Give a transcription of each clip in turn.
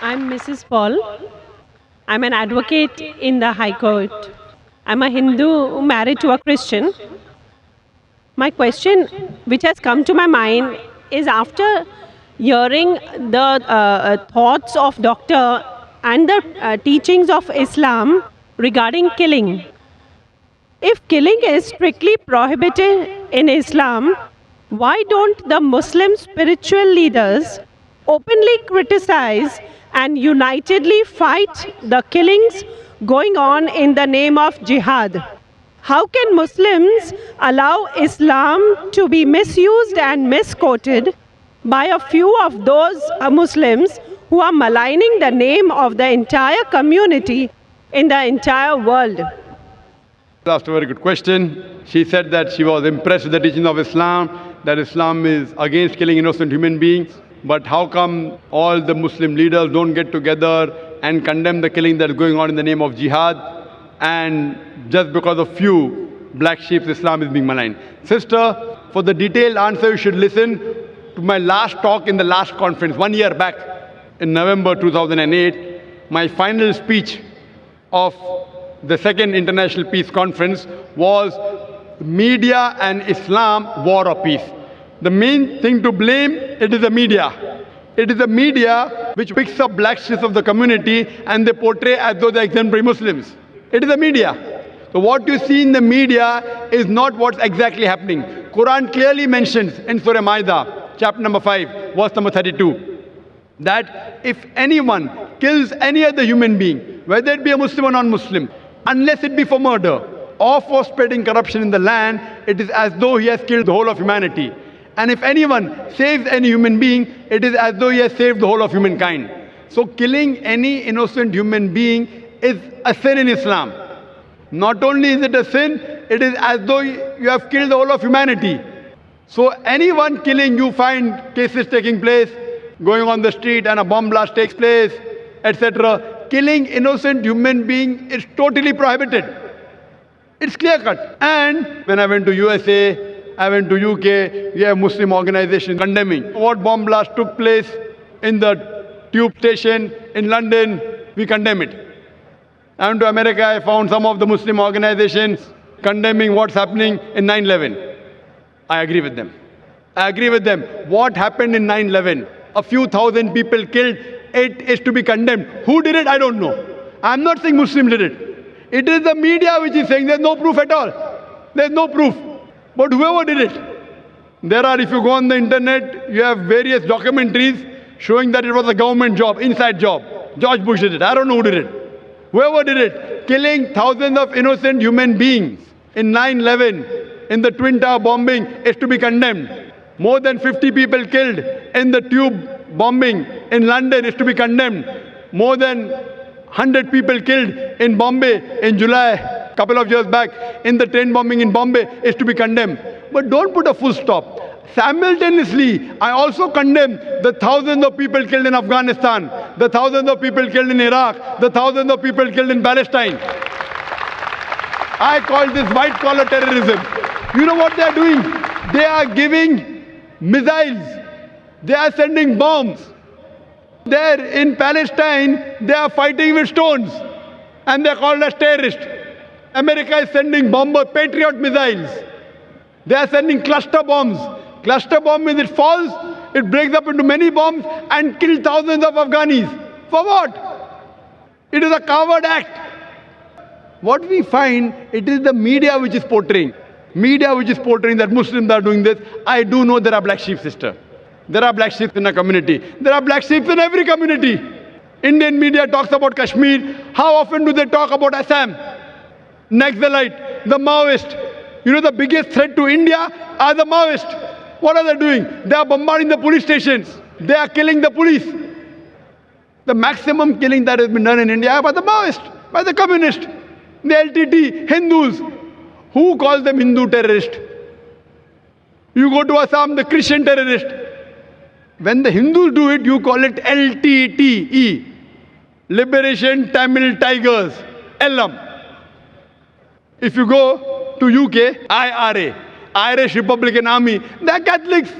I'm Mrs. Paul. I'm an advocate in the High Court. I'm a Hindu married to a Christian. My question, which has come to my mind, is after hearing the thoughts of Doctor and the teachings of Islam regarding killing. If killing is strictly prohibited in Islam, why don't the Muslim spiritual leaders openly criticize and unitedly fight the killings going on in the name of jihad? How can Muslims allow Islam to be misused and misquoted by a few of those Muslims who are maligning the name of the entire community in the entire world? Asked a very good question. She said that she was impressed with the teaching of Islam, that Islam is against killing innocent human beings. But how come all the Muslim leaders don't get together and condemn the killing that is going on in the name of jihad? And just because of few black sheep, Islam is being maligned. Sister, for the detailed answer, you should listen to my last talk in the last conference, 1 year back, in November 2008. My final speech of the second International Peace Conference was Media and Islam, War or Peace. The main thing to blame, it is the media. It is the media which picks up black sheep of the community and they portray as though they're exemplary Muslims. It is the media. So what you see in the media is not what's exactly happening. Quran clearly mentions in Surah Maida, chapter number 5, verse number 32, that if anyone kills any other human being, whether it be a Muslim or non-Muslim, unless it be for murder or for spreading corruption in the land, it is as though he has killed the whole of humanity. And if anyone saves any human being, it is as though he has saved the whole of humankind. So killing any innocent human being is a sin in Islam. Not only is it a sin, it is as though you have killed the whole of humanity. So anyone killing, you find cases taking place, going on the street and a bomb blast takes place, etc. Killing innocent human being is totally prohibited. It's clear cut. And when I went to USA, I went to UK, we have Muslim organizations condemning what bomb blast took place in the tube station in London. We condemn it. I went to America, I found some of the Muslim organizations condemning what's happening in 9/11. I agree with them. I agree with them. What happened in 9/11? A few thousand people killed. It is to be condemned. Who did it? I don't know. I'm not saying Muslim did it. It is the media which is saying there's no proof at all. There's no proof. But whoever did it, there are, if you go on the internet, you have various documentaries showing that it was a government job, inside job. George Bush did it. I don't know who did it. Whoever did it, killing thousands of innocent human beings in 9/11, in the Twin Tower bombing, is to be condemned. More than 50 people killed in the tube bombing in London is to be condemned. More than 100 people killed in Bombay in July, a couple of years back, in the train bombing in Bombay is to be condemned. But don't put a full stop. Simultaneously, I also condemn the thousands of people killed in Afghanistan, the thousands of people killed in Iraq, the thousands of people killed in Palestine. I call this white-collar terrorism. You know what they are doing? They are giving missiles. They are sending bombs. There in Palestine, they are fighting with stones. And they are called as terrorists. America is sending bomber Patriot missiles. They are sending cluster bombs. Cluster bomb is it falls, it breaks up into many bombs and kills thousands of Afghanis. For what? It is a coward act. What we find, it is the media which is portraying. Media which is portraying that Muslims are doing this. I do know there are black sheep, sister. There are black sheep in a community. There are black sheep in every community. Indian media talks about Kashmir. How often do they talk about Assam? Naxalite, the Maoist. You know the biggest threat to India are the Maoists. What are they doing? They are bombarding the police stations. They are killing the police. The maximum killing that has been done in India by the Maoists, by the communists, the LTT, Hindus. Who calls them Hindu terrorists? You go to Assam, the Christian terrorist. When the Hindus do it, you call it LTTE. Liberation Tamil Tigers. LM. If you go to UK, IRA, Irish Republican Army, they are Catholics.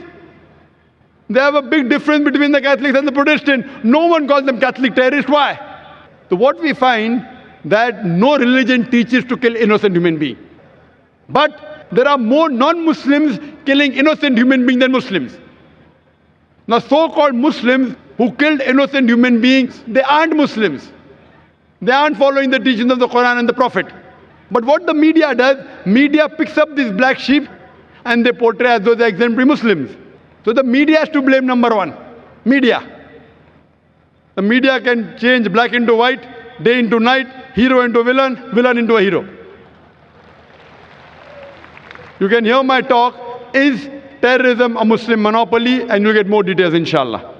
They have a big difference between the Catholics and the Protestant. No one calls them Catholic terrorists. Why? So what we find that no religion teaches to kill innocent human beings. But there are more non-Muslims killing innocent human beings than Muslims. Now so-called Muslims who killed innocent human beings, they aren't Muslims. They aren't following the teachings of the Quran and the Prophet. But what the media does, media picks up these black sheep and they portray as though they're exemplary Muslims. So the media has to blame, number one. Media. The media can change black into white, day into night, hero into villain, villain into a hero. You can hear my talk, Is Terrorism a Muslim Monopoly? And you'll get more details, inshallah.